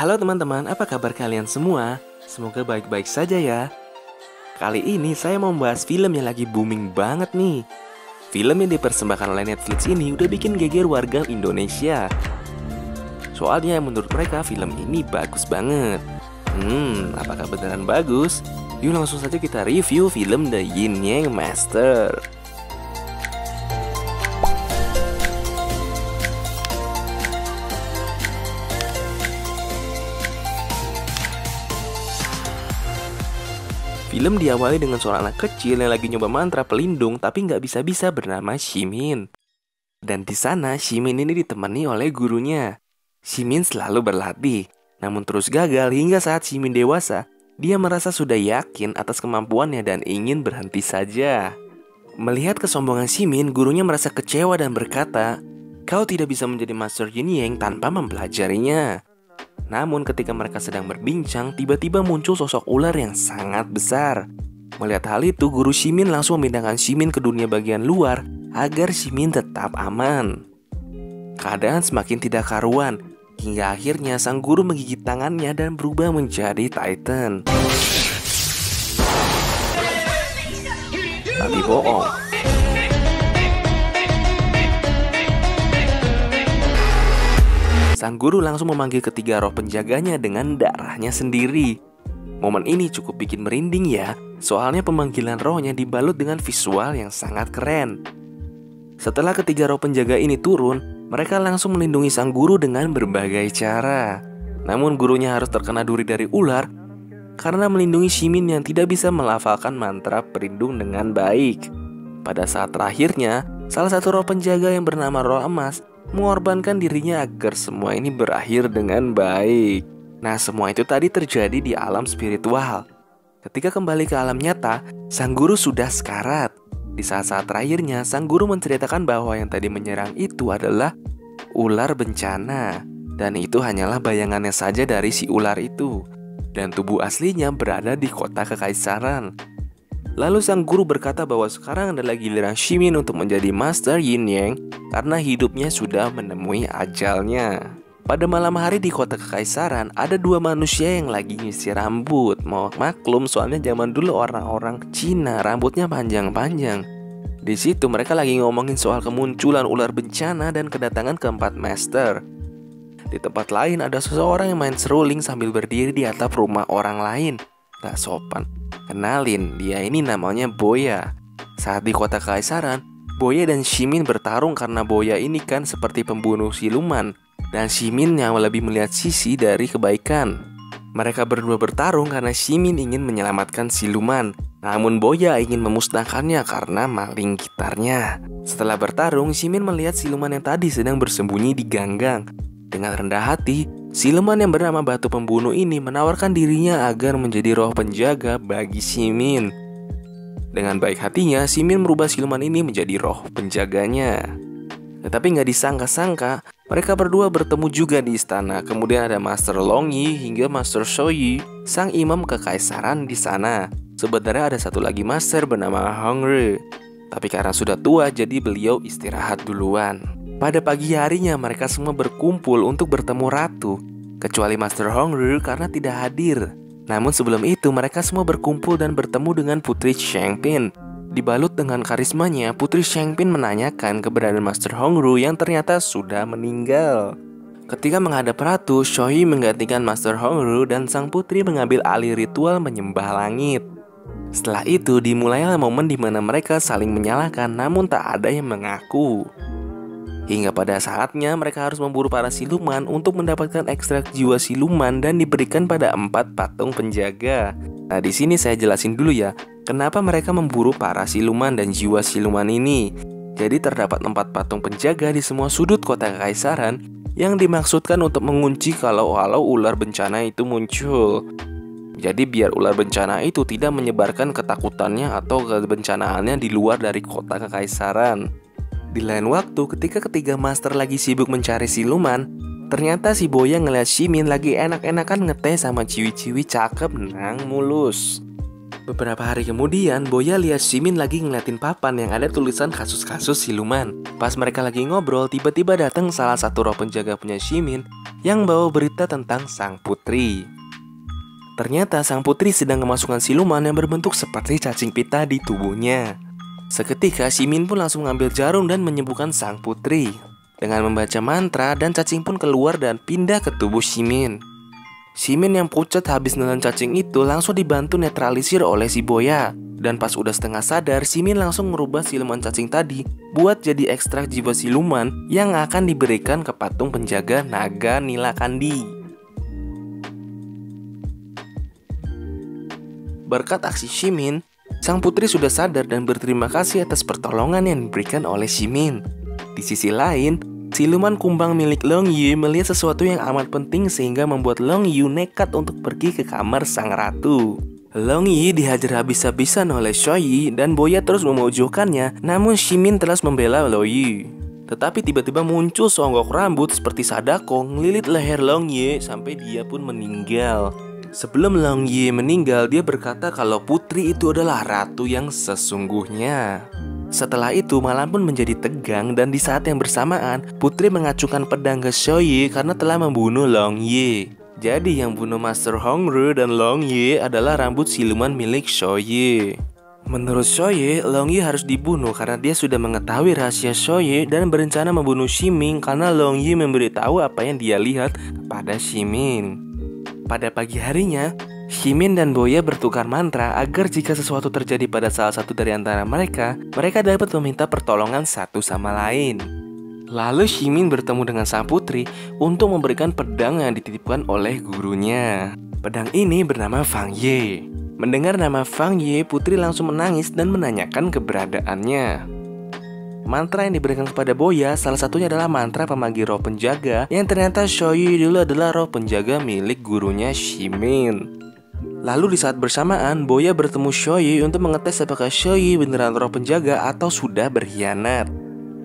Halo teman-teman, apa kabar kalian semua? Semoga baik-baik saja ya. Kali ini saya mau membahas film yang lagi booming banget nih. Film yang dipersembahkan oleh Netflix ini udah bikin geger warga Indonesia. Soalnya menurut mereka film ini bagus banget. Apakah beneran bagus? Yuk langsung saja kita review film The Yin Yang Master. Film diawali dengan seorang anak kecil yang lagi nyoba mantra pelindung tapi nggak bisa-bisa bernama Shimin. Dan di sana Shimin ini ditemani oleh gurunya. Shimin selalu berlatih, namun terus gagal hingga saat Shimin dewasa. Dia merasa sudah yakin atas kemampuannya dan ingin berhenti saja. Melihat kesombongan Shimin, gurunya merasa kecewa dan berkata, "Kau tidak bisa menjadi Master Yin Yang tanpa mempelajarinya." Namun ketika mereka sedang berbincang, tiba-tiba muncul sosok ular yang sangat besar. Melihat hal itu, guru Shimin langsung memindahkan Shimin ke dunia bagian luar agar Shimin tetap aman. Keadaan semakin tidak karuan, hingga akhirnya sang guru menggigit tangannya dan berubah menjadi Titan. Tapi bohong. Sang guru langsung memanggil ketiga roh penjaganya dengan darahnya sendiri. Momen ini cukup bikin merinding ya, soalnya pemanggilan rohnya dibalut dengan visual yang sangat keren. Setelah ketiga roh penjaga ini turun, mereka langsung melindungi sang guru dengan berbagai cara. Namun gurunya harus terkena duri dari ular karena melindungi Shimin yang tidak bisa melafalkan mantra pelindung dengan baik. Pada saat terakhirnya, salah satu roh penjaga yang bernama Roh Emas mengorbankan dirinya agar semua ini berakhir dengan baik. Nah, semua itu tadi terjadi di alam spiritual. Ketika kembali ke alam nyata, sang guru sudah sekarat. Di saat-saat terakhirnya, sang guru menceritakan bahwa yang tadi menyerang itu adalah ular bencana. Dan itu hanyalah bayangannya saja dari si ular itu. Dan tubuh aslinya berada di kota kekaisaran. Lalu sang guru berkata bahwa sekarang adalah giliran Shimin untuk menjadi Master Yin Yang karena hidupnya sudah menemui ajalnya. Pada malam hari di kota kekaisaran, ada dua manusia yang lagi nyisir rambut. Mau maklum soalnya zaman dulu orang-orang Cina rambutnya panjang-panjang. Di situ mereka lagi ngomongin soal kemunculan ular bencana dan kedatangan keempat master. Di tempat lain ada seseorang yang main seruling sambil berdiri di atap rumah orang lain. Gak sopan. Kenalin, dia ini namanya Boya. Saat di kota kekaisaran, Boya dan Shimin bertarung karena Boya ini kan seperti pembunuh siluman dan Shimin yang lebih melihat sisi dari kebaikan. Mereka berdua bertarung karena Shimin ingin menyelamatkan siluman, namun Boya ingin memusnahkannya karena maling gitarnya. Setelah bertarung, Shimin melihat siluman yang tadi sedang bersembunyi di ganggang. Dengan rendah hati, siluman yang bernama Batu Pembunuh ini menawarkan dirinya agar menjadi roh penjaga bagi Shimin. Dengan baik hatinya, Shimin merubah siluman ini menjadi roh penjaganya. Tetapi nggak disangka-sangka, mereka berdua bertemu juga di istana. Kemudian ada Master Long Yi hingga Master Shoyi, sang imam kekaisaran di sana. Sebenarnya ada satu lagi master bernama Hong Re. Tapi karena sudah tua, jadi beliau istirahat duluan. Pada pagi harinya mereka semua berkumpul untuk bertemu ratu, kecuali Master Hong Re karena tidak hadir. Namun sebelum itu mereka semua berkumpul dan bertemu dengan Putri Changpin. Dibalut dengan karismanya, Putri Changpin menanyakan keberadaan Master Hong Re yang ternyata sudah meninggal. Ketika menghadap ratu, Shoyi menggantikan Master Hong Re dan sang putri mengambil alih ritual menyembah langit. Setelah itu dimulailah momen di mana mereka saling menyalahkan namun tak ada yang mengaku. Hingga pada saatnya mereka harus memburu para siluman untuk mendapatkan ekstrak jiwa siluman dan diberikan pada 4 patung penjaga. Nah, di sini saya jelasin dulu ya, kenapa mereka memburu para siluman dan jiwa siluman ini. Jadi terdapat 4 patung penjaga di semua sudut kota kekaisaran yang dimaksudkan untuk mengunci kalau ular bencana itu muncul. Jadi biar ular bencana itu tidak menyebarkan ketakutannya atau kebencanaannya di luar dari kota kekaisaran. Di lain waktu, ketika ketiga master lagi sibuk mencari siluman, ternyata si Boya ngeliat Shimin lagi enak-enakan ngeteh sama ciwi-ciwi cakep nang mulus. Beberapa hari kemudian, Boya lihat Shimin lagi ngeliatin papan yang ada tulisan kasus-kasus siluman. Pas mereka lagi ngobrol, tiba-tiba datang salah satu roh penjaga punya Shimin yang bawa berita tentang sang putri. Ternyata sang putri sedang kemasukan siluman yang berbentuk seperti cacing pita di tubuhnya. Seketika Shimin pun langsung mengambil jarum dan menyembuhkan sang putri. Dengan membaca mantra, dan cacing pun keluar dan pindah ke tubuh Shimin. Shimin yang pucat habis nelan cacing itu langsung dibantu netralisir oleh si Boya. Dan pas udah setengah sadar, Shimin langsung merubah siluman cacing tadi buat jadi ekstrak jiwa siluman yang akan diberikan ke patung penjaga naga Nilakandi. Berkat aksi Shimin, sang putri sudah sadar dan berterima kasih atas pertolongan yang diberikan oleh Shimin. Di sisi lain, siluman kumbang milik Long Yu melihat sesuatu yang amat penting sehingga membuat Long Yu nekat untuk pergi ke kamar sang ratu. Long Yu dihajar habis-habisan oleh Shoyi dan Boya terus memojokkannya, namun Shimin terus membela Long Yu. Tetapi tiba-tiba muncul seonggok rambut seperti Sadako ngelilit leher Long Yu sampai dia pun meninggal. Sebelum Long Yu meninggal, dia berkata kalau putri itu adalah ratu yang sesungguhnya. Setelah itu malam pun menjadi tegang dan di saat yang bersamaan putri mengacungkan pedang ke Shoyi karena telah membunuh Long Yu. Jadi yang bunuh Master Hongru dan Long Yu adalah rambut siluman milik Shoyi. Menurut Shoyi, Long Yu harus dibunuh karena dia sudah mengetahui rahasia Shoyi dan berencana membunuh Shimin karena Long Yu memberitahu apa yang dia lihat kepada Shimin. Pada pagi harinya, Shimin dan Boya bertukar mantra agar jika sesuatu terjadi pada salah satu dari antara mereka dapat meminta pertolongan satu sama lain. Lalu Shimin bertemu dengan sang putri untuk memberikan pedang yang dititipkan oleh gurunya. Pedang ini bernama Fang Ye. Mendengar nama Fang Ye, putri langsung menangis dan menanyakan keberadaannya. Mantra yang diberikan kepada Boya salah satunya adalah mantra pemanggil roh penjaga yang ternyata Shoyi dulu adalah roh penjaga milik gurunya Shimin. Lalu di saat bersamaan, Boya bertemu Shoyi untuk mengetes apakah Shoyi beneran roh penjaga atau sudah berkhianat.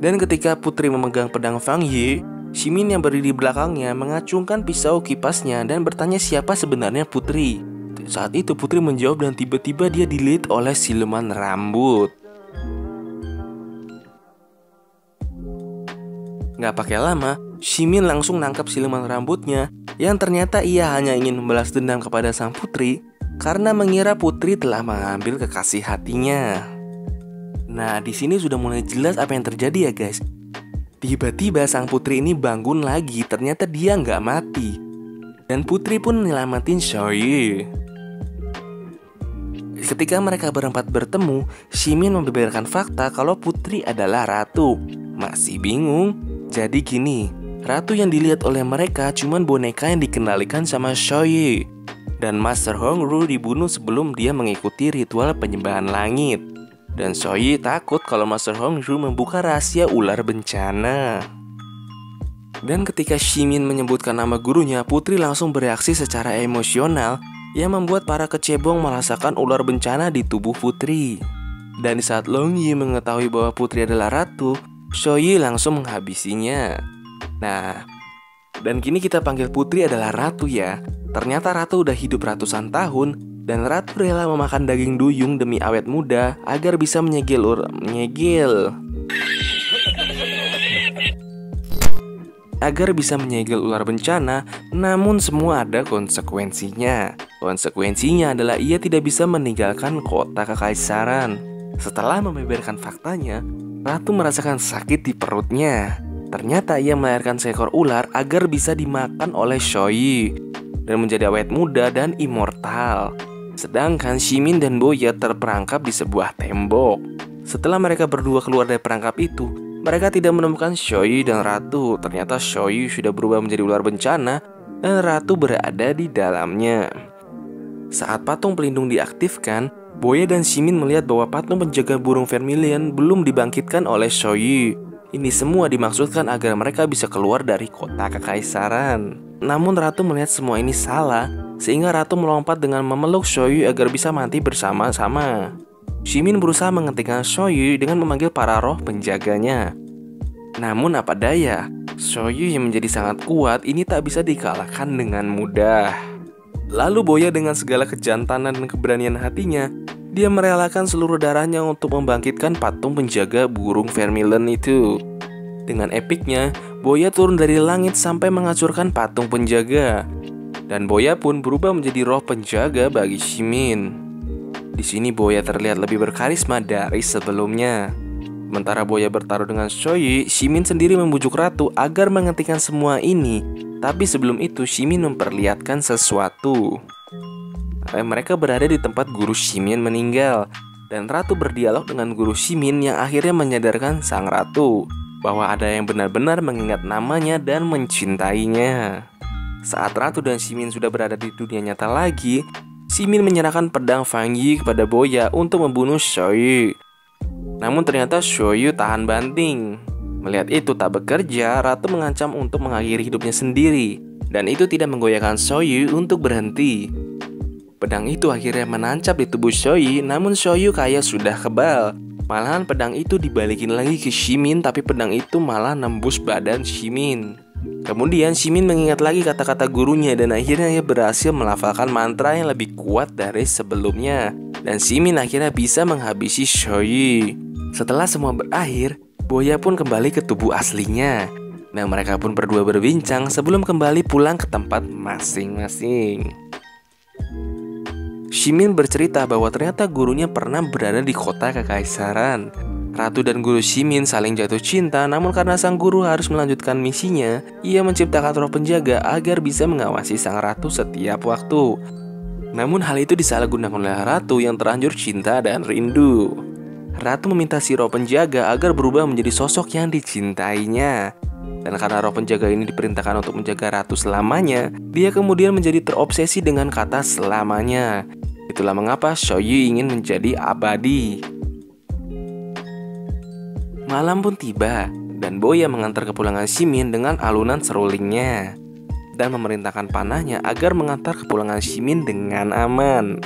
Dan ketika putri memegang pedang Fang Ye, Shimin yang berdiri di belakangnya mengacungkan pisau kipasnya dan bertanya siapa sebenarnya putri. Saat itu putri menjawab dan tiba-tiba dia dililit oleh siluman rambut. Gak pakai lama, Shimin langsung nangkap siluman rambutnya yang ternyata ia hanya ingin membalas dendam kepada sang putri karena mengira putri telah mengambil kekasih hatinya. Nah, di sini sudah mulai jelas apa yang terjadi ya guys. Tiba-tiba sang putri ini bangun lagi, ternyata dia nggak mati. Dan putri pun nyelamatin Shoyi. Ketika mereka berempat bertemu, Shimin membeberkan fakta kalau putri adalah ratu. Masih bingung? Jadi gini, ratu yang dilihat oleh mereka cuman boneka yang dikendalikan sama Shoyi. Dan Master Hongru dibunuh sebelum dia mengikuti ritual penyembahan langit. Dan Shoyi takut kalau Master Hongru membuka rahasia ular bencana. Dan ketika Shimin menyebutkan nama gurunya, putri langsung bereaksi secara emosional yang membuat para kecebong merasakan ular bencana di tubuh putri. Dan di saat Long Yi mengetahui bahwa putri adalah ratu, Shoyi langsung menghabisinya. Nah, dan kini kita panggil putri adalah ratu ya. Ternyata ratu udah hidup ratusan tahun dan ratu rela memakan daging duyung demi awet muda agar bisa menyegel ular bencana. Namun semua ada konsekuensinya. Konsekuensinya adalah ia tidak bisa meninggalkan kota kekaisaran. Setelah membeberkan faktanya, ratu merasakan sakit di perutnya. Ternyata ia melahirkan seekor ular agar bisa dimakan oleh Shoyi dan menjadi awet muda dan immortal. Sedangkan Shimin dan Boya terperangkap di sebuah tembok. Setelah mereka berdua keluar dari perangkap itu, mereka tidak menemukan Shoyi dan ratu. Ternyata Shoyi sudah berubah menjadi ular bencana dan ratu berada di dalamnya. Saat patung pelindung diaktifkan, Boya dan Shimin melihat bahwa patung penjaga burung vermilion belum dibangkitkan oleh Shoyi. Ini semua dimaksudkan agar mereka bisa keluar dari kota kekaisaran. Namun ratu melihat semua ini salah, sehingga ratu melompat dengan memeluk Shoyi agar bisa mati bersama-sama. Shimin berusaha menghentikan Shoyi dengan memanggil para roh penjaganya. Namun apa daya, Shoyi yang menjadi sangat kuat ini tak bisa dikalahkan dengan mudah. Lalu Boya dengan segala kejantanan dan keberanian hatinya Dia merelakan seluruh darahnya untuk membangkitkan patung penjaga burung vermilion itu. Dengan epiknya, Boya turun dari langit sampai menghancurkan patung penjaga. Dan Boya pun berubah menjadi roh penjaga bagi Ximin. Di sini Boya terlihat lebih berkarisma dari sebelumnya. Sementara Boya bertaruh dengan Xiaoyu, Ximin sendiri membujuk ratu agar menghentikan semua ini. Tapi sebelum itu, Ximin memperlihatkan sesuatu. Mereka berada di tempat guru Ximin meninggal. Dan ratu berdialog dengan guru Ximin yang akhirnya menyadarkan sang ratu bahwa ada yang benar-benar mengingat namanya dan mencintainya. Saat ratu dan Ximin sudah berada di dunia nyata lagi, Ximin menyerahkan pedang Fang Yi kepada Boya untuk membunuh Xiaoyu. Namun ternyata Xiaoyu tahan banting. Melihat itu tak bekerja, ratu mengancam untuk mengakhiri hidupnya sendiri. Dan itu tidak menggoyahkan Xiaoyu untuk berhenti. Pedang itu akhirnya menancap di tubuh Xiaoyu, namun Xiaoyu kayak sudah kebal. Malahan pedang itu dibalikin lagi ke Ximin, tapi pedang itu malah nembus badan Ximin. Kemudian Ximin mengingat lagi kata-kata gurunya dan akhirnya ia berhasil melafalkan mantra yang lebih kuat dari sebelumnya. Dan Ximin akhirnya bisa menghabisi Xiaoyu. Setelah semua berakhir, Boya pun kembali ke tubuh aslinya. Dan mereka pun berdua berbincang sebelum kembali pulang ke tempat masing-masing. Ximin bercerita bahwa ternyata gurunya pernah berada di kota kekaisaran. Ratu dan guru Ximin saling jatuh cinta, namun karena sang guru harus melanjutkan misinya, ia menciptakan roh penjaga agar bisa mengawasi sang ratu setiap waktu. Namun hal itu disalahgunakan oleh ratu yang terlanjur cinta dan rindu. Ratu meminta si roh penjaga agar berubah menjadi sosok yang dicintainya. Dan karena roh penjaga ini diperintahkan untuk menjaga ratu selamanya, dia kemudian menjadi terobsesi dengan kata selamanya. Itulah mengapa Xiaoyu ingin menjadi abadi. Malam pun tiba, dan Boya mengantar kepulangan Ximin dengan alunan serulingnya. Dan memerintahkan panahnya agar mengantar kepulangan Ximin dengan aman.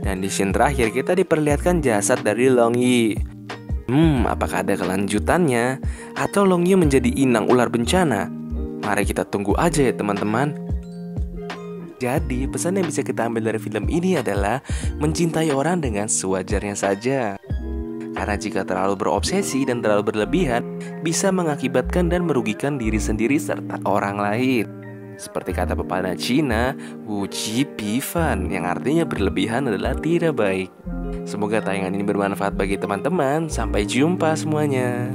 Dan di scene terakhir kita diperlihatkan jasad dari Long Yi. Apakah ada kelanjutannya? Atau Long Yi menjadi inang ular bencana? Mari kita tunggu aja ya teman-teman. Jadi pesan yang bisa kita ambil dari film ini adalah mencintai orang dengan sewajarnya saja. Karena jika terlalu berobsesi dan terlalu berlebihan, bisa mengakibatkan dan merugikan diri sendiri serta orang lain. Seperti kata pepatah Cina, Wu Ji Bi Fan, yang artinya berlebihan adalah tidak baik. Semoga tayangan ini bermanfaat bagi teman-teman. Sampai jumpa semuanya.